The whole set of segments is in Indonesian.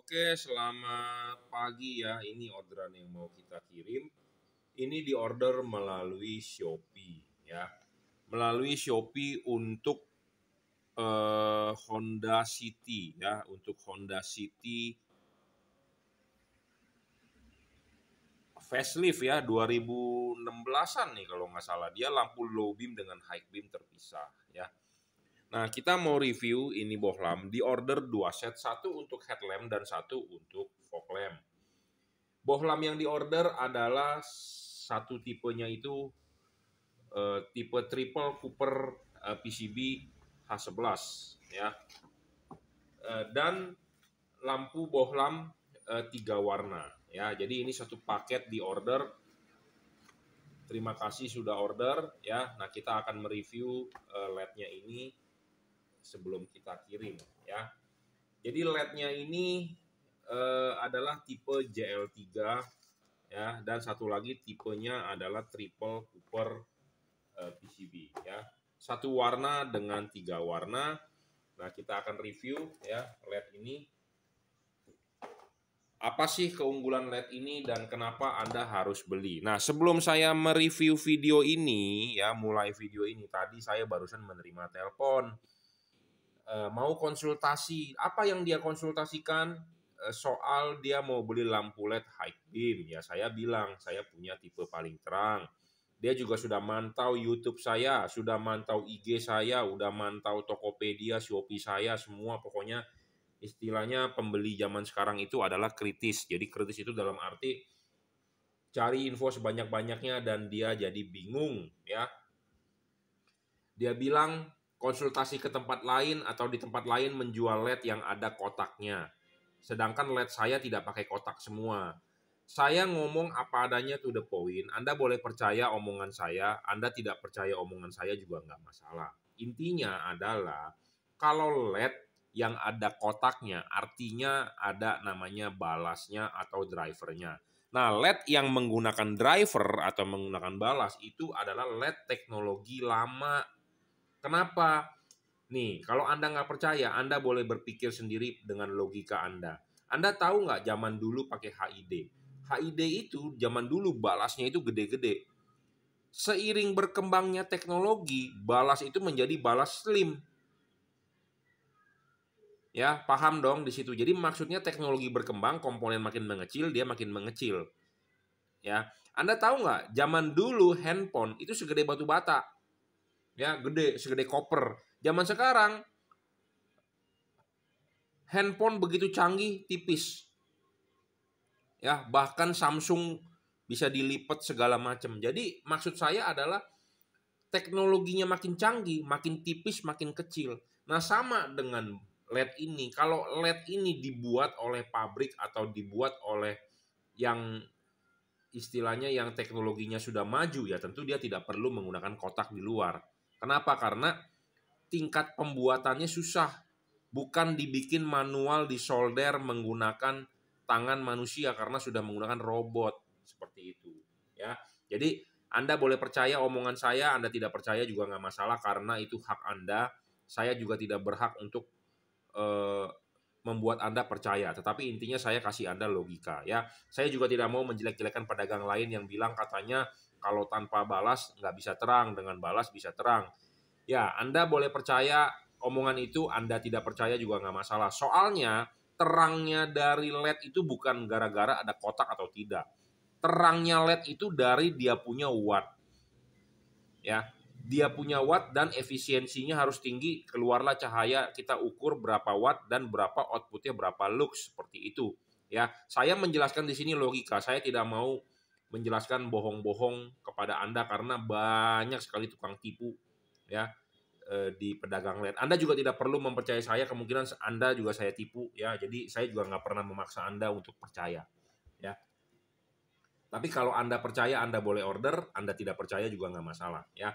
Oke, selamat pagi ya. Ini orderan yang mau kita kirim. Ini diorder melalui Shopee ya. Melalui Shopee untuk Honda City ya, untuk Honda City facelift ya 2016-an nih kalau nggak salah. Dia lampu low beam dengan high beam terpisah ya. Nah, kita mau review ini bohlam. Di order 2 set, satu untuk headlamp dan satu untuk fog lamp. Bohlam yang diorder adalah satu tipenya itu tipe triple Cooper PCB H11 ya. Dan lampu bohlam 3 warna ya. Jadi ini satu paket diorder. Terima kasih sudah order ya. Nah, kita akan mereview LED-nya ini sebelum kita kirim ya. Jadi LED-nya ini adalah tipe JL3 ya, dan satu lagi tipenya adalah triple Cooper PCB ya. Satu warna dengan 3 warna. Nah, kita akan review ya LED ini. Apa sih keunggulan LED ini dan kenapa Anda harus beli? Nah, sebelum saya mereview video ini ya, mulai video ini tadi saya barusan menerima telepon. Mau konsultasi. Apa yang dia konsultasikan? Soal dia mau beli lampu LED high beam. Ya, saya bilang saya punya tipe paling terang. Dia juga sudah mantau YouTube saya, sudah mantau IG saya, udah mantau Tokopedia, Shopee saya, semua pokoknya istilahnya pembeli zaman sekarang itu adalah kritis. Jadi kritis itu dalam arti cari info sebanyak-banyaknya dan dia jadi bingung ya. Dia bilang konsultasi ke tempat lain atau di tempat lain menjual LED yang ada kotaknya. Sedangkan LED saya tidak pakai kotak semua. Saya ngomong apa adanya to the point. Anda boleh percaya omongan saya, Anda tidak percaya omongan saya juga nggak masalah. Intinya adalah kalau LED yang ada kotaknya artinya ada namanya balasnya atau drivernya. Nah, LED yang menggunakan driver atau menggunakan balas itu adalah LED teknologi lama. Kenapa? Nih, kalau Anda nggak percaya, Anda boleh berpikir sendiri dengan logika Anda. Anda tahu nggak zaman dulu pakai HID? HID itu zaman dulu balasnya itu gede-gede. Seiring berkembangnya teknologi, balas itu menjadi balas slim. Ya, paham dong di situ. Jadi maksudnya teknologi berkembang, komponen makin mengecil, dia makin mengecil. Ya, Anda tahu nggak? Zaman dulu handphone itu segede batu bata. Ya, gede, segede koper. Zaman sekarang handphone begitu canggih, tipis. Ya, bahkan Samsung bisa dilipat segala macam. Jadi maksud saya adalah teknologinya makin canggih, makin tipis, makin kecil. Nah, sama dengan LED ini. Kalau LED ini dibuat oleh pabrik atau dibuat oleh yang istilahnya yang teknologinya sudah maju, ya tentu dia tidak perlu menggunakan kotak di luar. Kenapa? Karena tingkat pembuatannya susah. Bukan dibikin manual, disolder menggunakan tangan manusia karena sudah menggunakan robot seperti itu. Ya, jadi Anda boleh percaya omongan saya, Anda tidak percaya juga nggak masalah karena itu hak Anda. Saya juga tidak berhak untuk membuat Anda percaya. Tetapi intinya saya kasih Anda logika ya. Saya juga tidak mau menjelek-jelekan pedagang lain yang bilang katanya kalau tanpa balas nggak bisa terang, dengan balas bisa terang. Ya, Anda boleh percaya omongan itu, Anda tidak percaya juga nggak masalah. Soalnya terangnya dari LED itu bukan gara-gara ada kotak atau tidak. Terangnya LED itu dari dia punya watt. Ya, dia punya watt dan efisiensinya harus tinggi, keluarlah cahaya, kita ukur berapa watt dan berapa outputnya berapa lux seperti itu. Ya, saya menjelaskan di sini logika, saya tidak mau menjelaskan bohong-bohong kepada Anda karena banyak sekali tukang tipu ya di pedagang LED. Anda juga tidak perlu mempercayai saya, kemungkinan Anda juga saya tipu ya. Jadi saya juga nggak pernah memaksa Anda untuk percaya ya. Tapi kalau Anda percaya, Anda boleh order. Anda tidak percaya juga nggak masalah ya.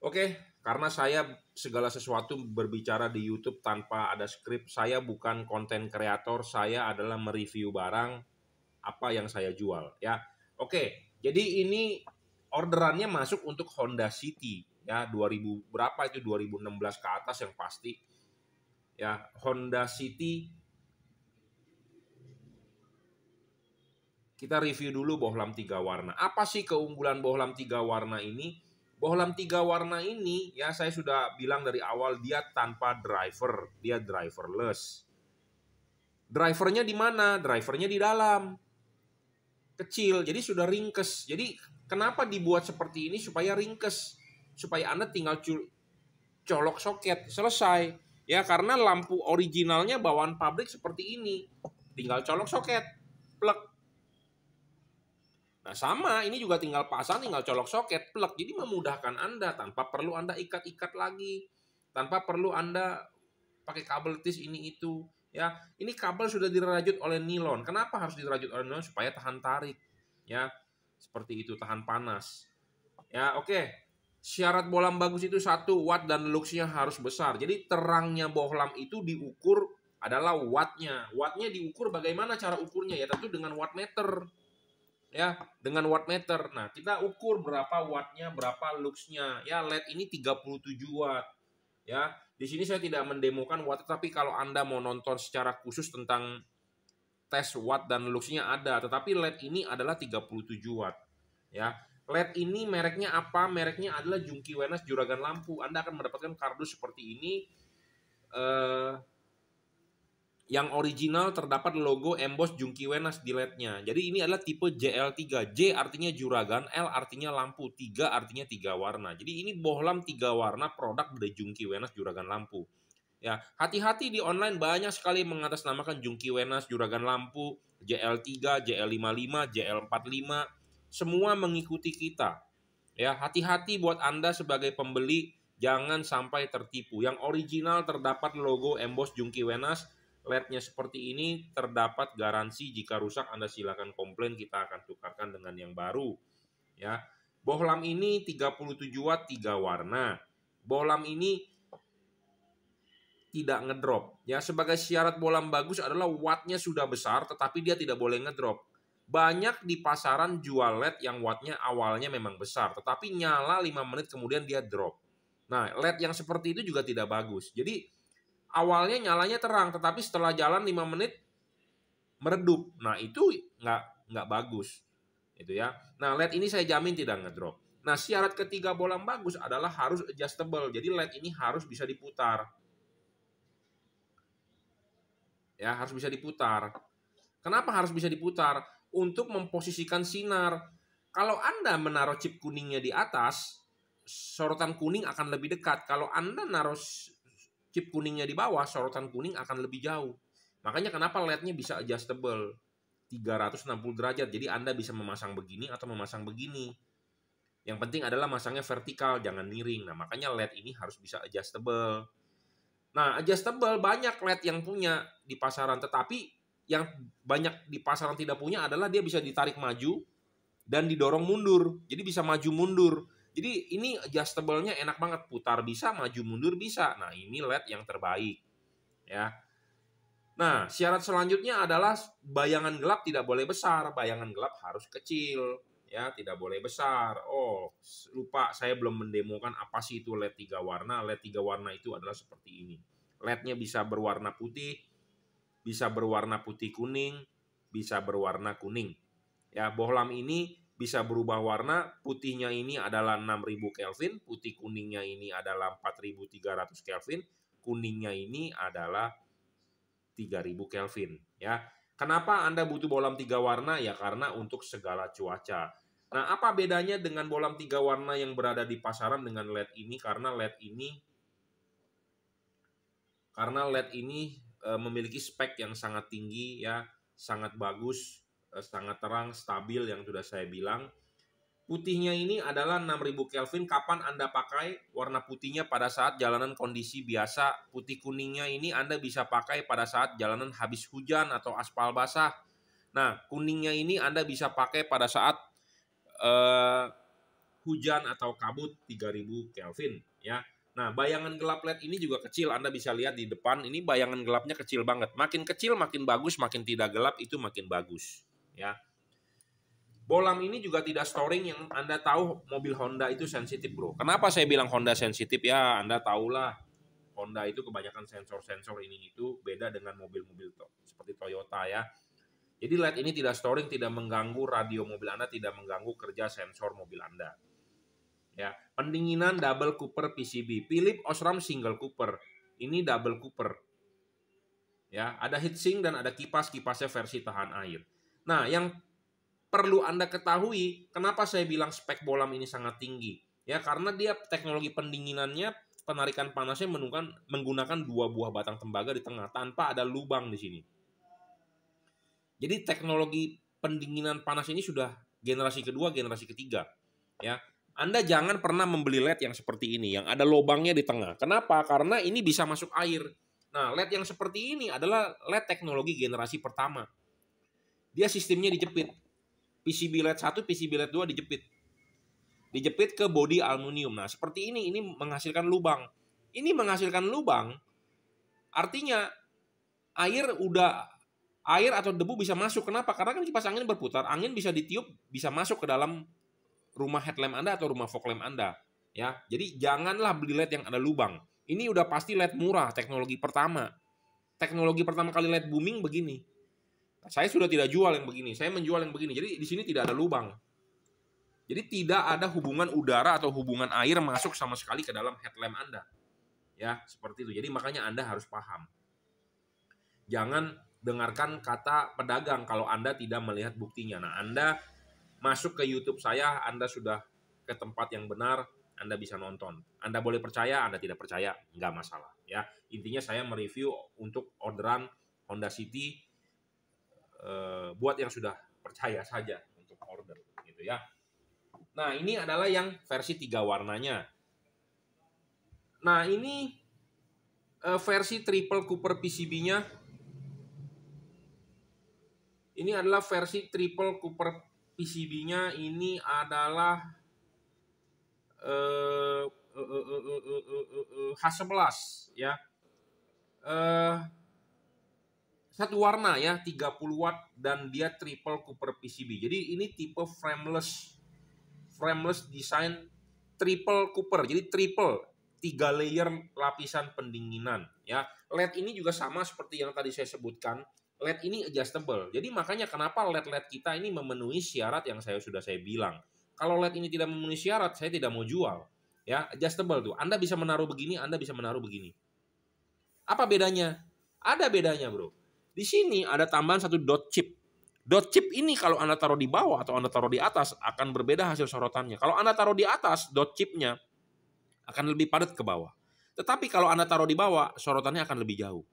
Oke, karena saya segala sesuatu berbicara di YouTube tanpa ada skrip. Saya bukan konten kreator, saya adalah mereview barang apa yang saya jual ya. Oke, jadi ini orderannya masuk untuk Honda City ya, 2000 berapa itu, 2016 ke atas yang pasti. Ya, Honda City Kita review dulu bohlam 3 warna. Apa sih keunggulan bohlam 3 warna ini? Bohlam 3 warna ini ya saya sudah bilang dari awal dia tanpa driver, dia driverless. Drivernya di mana? Drivernya di dalam. Kecil, jadi sudah ringkes. Jadi kenapa dibuat seperti ini? Supaya ringkes. Supaya Anda tinggal colok soket, selesai. Ya, karena lampu originalnya bawaan pabrik seperti ini. Tinggal colok soket, plug. Nah sama, ini juga tinggal pasang, tinggal colok soket, plug. Jadi memudahkan Anda tanpa perlu Anda ikat-ikat lagi. Tanpa perlu Anda pakai kabel tis ini itu. Ya, ini kabel sudah dirajut oleh nilon. Kenapa harus dirajut oleh nilon? Supaya tahan tarik. Ya, seperti itu, tahan panas. Ya, oke. Syarat bohlam bagus itu 1 watt dan luxnya harus besar. Jadi terangnya bohlam itu diukur adalah wattnya. Wattnya diukur bagaimana cara ukurnya? Ya tentu dengan wattmeter. Ya, dengan wattmeter. Nah, kita ukur berapa wattnya, berapa luxnya. Ya, LED ini 37 watt. Ya, di sini saya tidak mendemokan watt, tapi kalau Anda mau nonton secara khusus tentang tes watt dan luxnya ada. Tetapi LED ini adalah 37 watt. Ya, LED ini mereknya apa? Mereknya adalah Junkee Wenas Juragan Lampu. Anda akan mendapatkan kardus seperti ini. Yang original terdapat logo emboss Junkee Wenas di LED-nya. Jadi ini adalah tipe JL3. J artinya juragan, L artinya lampu, 3 artinya 3 warna. Jadi ini bohlam 3 warna produk dari Junkee Wenas Juragan Lampu. Ya, hati-hati di online banyak sekali mengatasnamakan Junkee Wenas Juragan Lampu, JL3, JL55, JL45, semua mengikuti kita. Ya, hati-hati buat Anda sebagai pembeli, jangan sampai tertipu. Yang original terdapat logo emboss Junkee Wenas. LED-nya seperti ini, terdapat garansi jika rusak Anda silakan komplain, kita akan tukarkan dengan yang baru. Ya. Bohlam ini 37 watt 3 warna. Bohlam ini tidak ngedrop. Ya, sebagai syarat bohlam bagus adalah wattnya sudah besar tetapi dia tidak boleh ngedrop. Banyak di pasaran jual LED yang wattnya awalnya memang besar tetapi nyala 5 menit kemudian dia drop. Nah, LED yang seperti itu juga tidak bagus. Jadi awalnya nyalanya terang, tetapi setelah jalan 5 menit meredup. Nah, itu nggak bagus. Itu ya. Nah, LED ini saya jamin tidak ngedrop. Nah, syarat ketiga bohlam bagus adalah harus adjustable. Jadi LED ini harus bisa diputar. Ya, harus bisa diputar. Kenapa harus bisa diputar? Untuk memposisikan sinar. Kalau Anda menaruh chip kuningnya di atas, sorotan kuning akan lebih dekat. Kalau Anda naruh chip kuningnya di bawah, sorotan kuning akan lebih jauh. Makanya kenapa LED-nya bisa adjustable 360 derajat. Jadi Anda bisa memasang begini atau memasang begini. Yang penting adalah masangnya vertikal, jangan miring. Nah, makanya LED ini harus bisa adjustable. Nah, adjustable banyak LED yang punya di pasaran, tetapi yang banyak di pasaran tidak punya adalah dia bisa ditarik maju dan didorong mundur. Jadi bisa maju mundur. Jadi ini adjustable-nya enak banget, putar bisa, maju mundur bisa. Nah, ini LED yang terbaik. Ya. Nah, syarat selanjutnya adalah bayangan gelap tidak boleh besar, bayangan gelap harus kecil. Ya, tidak boleh besar. Oh, lupa saya belum mendemokan apa sih itu LED 3 warna. LED 3 warna itu adalah seperti ini. LED-nya bisa berwarna putih, bisa berwarna putih kuning, bisa berwarna kuning. Ya, bohlam ini bisa berubah warna, putihnya ini adalah 6000 Kelvin, putih kuningnya ini adalah 4300 Kelvin, kuningnya ini adalah 3000 Kelvin. Ya, kenapa Anda butuh bohlam 3 warna? Ya karena untuk segala cuaca. Nah, apa bedanya dengan bohlam 3 warna yang berada di pasaran dengan LED ini? Karena LED ini memiliki spek yang sangat tinggi, ya, sangat bagus, sangat terang, stabil yang sudah saya bilang. Putihnya ini adalah 6000 Kelvin. Kapan Anda pakai warna putihnya? Pada saat jalanan kondisi biasa. Putih kuningnya ini Anda bisa pakai pada saat jalanan habis hujan atau aspal basah. Nah, kuningnya ini Anda bisa pakai pada saat hujan atau kabut 3000 Kelvin. Ya. Nah, bayangan gelap LED ini juga kecil. Anda bisa lihat di depan, ini bayangan gelapnya kecil banget. Makin kecil makin bagus, makin tidak gelap itu makin bagus. Ya. Bohlam ini juga tidak storing, yang Anda tahu mobil Honda itu sensitif, bro. Kenapa saya bilang Honda sensitif? Ya, Anda tahulah. Honda itu kebanyakan sensor-sensor ini itu beda dengan mobil-mobil seperti Toyota ya. Jadi LED ini tidak storing, tidak mengganggu radio mobil Anda, tidak mengganggu kerja sensor mobil Anda. Ya, pendinginan double cooper PCB, Philips Osram single cooper. Ini double cooper. Ya, ada heatsink dan ada kipas-kipasnya versi tahan air. Nah, yang perlu Anda ketahui, kenapa saya bilang spek bolam ini sangat tinggi? Ya, karena dia teknologi pendinginannya, penarikan panasnya menggunakan 2 buah batang tembaga di tengah tanpa ada lubang di sini. Jadi teknologi pendinginan panas ini sudah generasi kedua, generasi ketiga. Ya, Anda jangan pernah membeli LED yang seperti ini, yang ada lubangnya di tengah. Kenapa? Karena ini bisa masuk air. Nah, LED yang seperti ini adalah LED teknologi generasi pertama. Dia sistemnya dijepit. PCB LED 1, PCB LED 2 dijepit. Dijepit ke bodi aluminium. Nah, seperti ini menghasilkan lubang. Ini menghasilkan lubang, artinya air atau debu bisa masuk. Kenapa? Karena kan kipas angin berputar, angin bisa ditiup, bisa masuk ke dalam rumah headlamp Anda atau rumah fog lamp Anda. Ya, jadi janganlah beli LED yang ada lubang. Ini udah pasti LED murah, teknologi pertama. Teknologi pertama kali LED booming begini. Saya sudah tidak jual yang begini, saya menjual yang begini. Jadi di sini tidak ada lubang. Jadi tidak ada hubungan udara atau hubungan air masuk sama sekali ke dalam headlamp Anda. Ya, seperti itu. Jadi makanya Anda harus paham. Jangan dengarkan kata pedagang kalau Anda tidak melihat buktinya. Nah, Anda masuk ke YouTube saya, Anda sudah ke tempat yang benar, Anda bisa nonton. Anda boleh percaya, Anda tidak percaya, nggak masalah. Ya, intinya saya mereview untuk orderan Honda City buat yang sudah percaya saja untuk order, gitu ya. Nah, ini adalah yang versi 3 warnanya. Nah, ini versi triple cooper PCB-nya. Ini adalah versi triple cooper PCB-nya. Ini adalah H11 ya. Satu warna ya, 30 watt dan dia triple cooper PCB. Jadi ini tipe frameless design triple cooper. Jadi triple, 3 layer lapisan pendinginan ya. LED ini juga sama seperti yang tadi saya sebutkan. LED ini adjustable. Jadi makanya kenapa LED kita ini memenuhi syarat yang saya bilang. Kalau LED ini tidak memenuhi syarat, saya tidak mau jual. Ya, adjustable tuh. Anda bisa menaruh begini, Anda bisa menaruh begini. Apa bedanya? Ada bedanya, Bro. Di sini ada tambahan satu dot chip. Dot chip ini kalau Anda taruh di bawah atau Anda taruh di atas akan berbeda hasil sorotannya. Kalau Anda taruh di atas, dot chipnya akan lebih padat ke bawah. Tetapi kalau Anda taruh di bawah, sorotannya akan lebih jauh.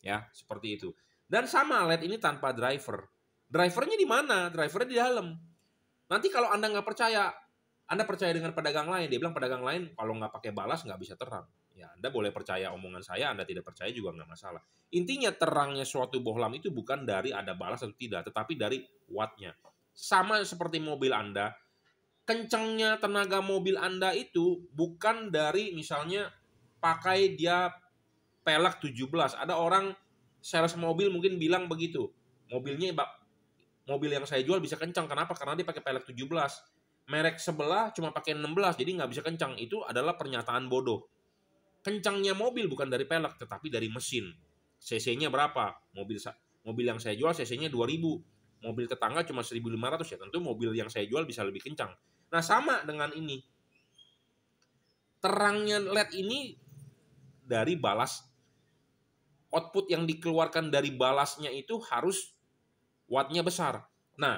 Ya, seperti itu. Dan sama LED ini tanpa driver. Drivernya di mana? Drivernya di dalam. Nanti kalau Anda nggak percaya, Anda percaya dengan pedagang lain. Dia bilang pedagang lain kalau nggak pakai balas nggak bisa terang. Ya, Anda boleh percaya omongan saya, Anda tidak percaya juga nggak masalah. Intinya terangnya suatu bohlam itu bukan dari ada balas atau tidak, tetapi dari wattnya. Sama seperti mobil Anda, kencangnya tenaga mobil Anda itu bukan dari misalnya pakai dia pelek 17. Ada orang sales mobil mungkin bilang begitu. Mobil yang saya jual bisa kencang. Kenapa? Karena dia pakai pelek 17. Merek sebelah cuma pakai 16, jadi nggak bisa kencang. Itu adalah pernyataan bodoh. Kencangnya mobil bukan dari pelek, tetapi dari mesin. CC-nya berapa? Mobil yang saya jual CC-nya 2000. Mobil tetangga cuma 1500 ya. Tentu mobil yang saya jual bisa lebih kencang. Nah, sama dengan ini. Terangnya LED ini dari balas. Output yang dikeluarkan dari balasnya itu harus wattnya besar. Nah,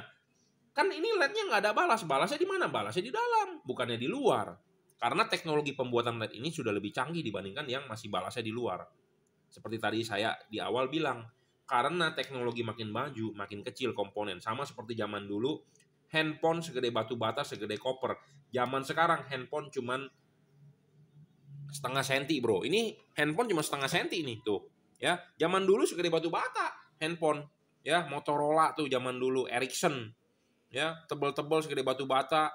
kan ini LED-nya nggak ada balas. Balasnya di mana? Balasnya di dalam, bukannya di luar. Karena teknologi pembuatan LED ini sudah lebih canggih dibandingkan yang masih balasnya di luar. Seperti tadi saya di awal bilang, karena teknologi makin maju, makin kecil komponen. Sama seperti zaman dulu, handphone segede batu bata, segede koper. Zaman sekarang handphone cuman setengah senti, bro. Ini handphone cuma setengah senti nih, tuh. Ya, zaman dulu segede batu bata handphone. Ya, Motorola tuh zaman dulu, Ericsson. Ya, tebel-tebel segede batu bata.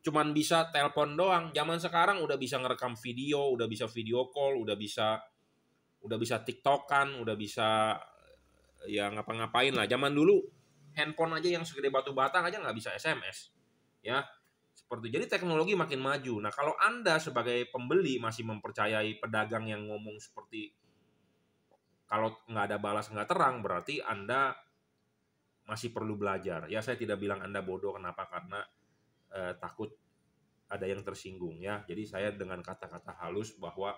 Cuman bisa telepon doang. Zaman sekarang udah bisa ngerekam video, udah bisa video call, udah bisa TikTokan, udah bisa ya ngapa-ngapain lah. Zaman dulu handphone aja yang segede batu bata aja nggak bisa SMS. Ya, seperti jadi teknologi makin maju. Nah, kalau Anda sebagai pembeli masih mempercayai pedagang yang ngomong seperti kalau nggak ada balas nggak terang, berarti Anda masih perlu belajar. Ya saya tidak bilang Anda bodoh, kenapa? Karena takut ada yang tersinggung ya. Jadi saya dengan kata-kata halus bahwa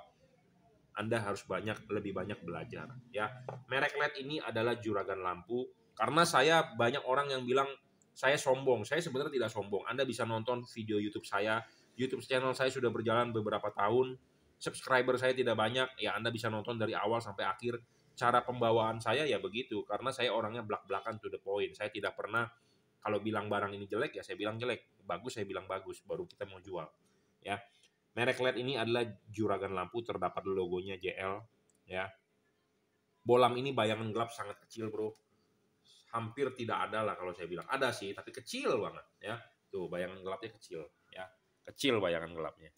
Anda harus lebih banyak belajar ya. Merek LED ini adalah juragan lampu. Karena saya banyak orang yang bilang saya sombong. Saya sebenarnya tidak sombong. Anda bisa nonton video YouTube saya. YouTube channel saya sudah berjalan beberapa tahun. Subscriber saya tidak banyak. Ya Anda bisa nonton dari awal sampai akhir. Cara pembawaan saya ya begitu. Karena saya orangnya belak-belakan to the point. Saya tidak pernah kalau bilang barang ini jelek ya saya bilang jelek. Bagus saya bilang bagus. Baru kita mau jual. Ya. Merek LED ini adalah juragan lampu, terdapat logonya JL ya. Bolam ini bayangan gelap sangat kecil, Bro. Hampir tidak ada lah kalau saya bilang. Ada sih, tapi kecil banget ya. Tuh, bayangan gelapnya kecil ya. Kecil bayangan gelapnya.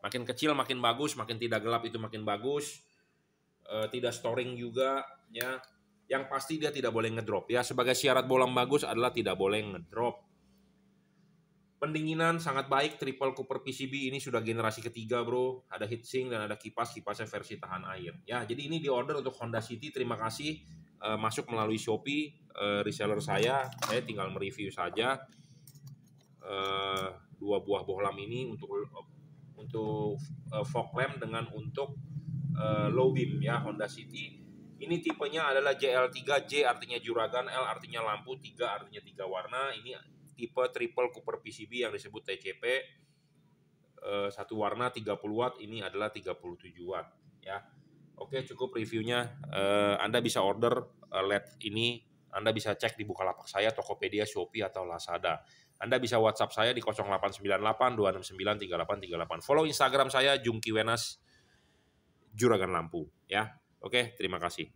Makin kecil makin bagus, makin tidak gelap itu makin bagus. Tidak storing juga ya. Yang pasti dia tidak boleh ngedrop ya. Sebagai syarat bolam bagus adalah tidak boleh ngedrop. Pendinginan sangat baik, triple cooper PCB ini sudah generasi ketiga, Bro. Ada heatsink dan ada kipasnya versi tahan air. Ya, jadi ini diorder untuk Honda City. Terima kasih masuk melalui Shopee, reseller saya. Saya tinggal mereview saja. 2 buah bohlam ini untuk fog lamp dengan untuk low beam ya, Honda City. Ini tipenya adalah JL3, J artinya juragan, L artinya lampu, 3 artinya 3 warna. Ini tipe triple cooper PCB yang disebut TCP. Satu warna 30 watt, ini adalah 37 watt ya. Oke, cukup reviewnya. Anda bisa order LED ini, Anda bisa cek di Bukalapak saya, Tokopedia, Shopee atau Lazada. Anda bisa WhatsApp saya di 0898 269 3838. Follow Instagram saya Jungki Wenas Juragan Lampu ya. Oke, terima kasih.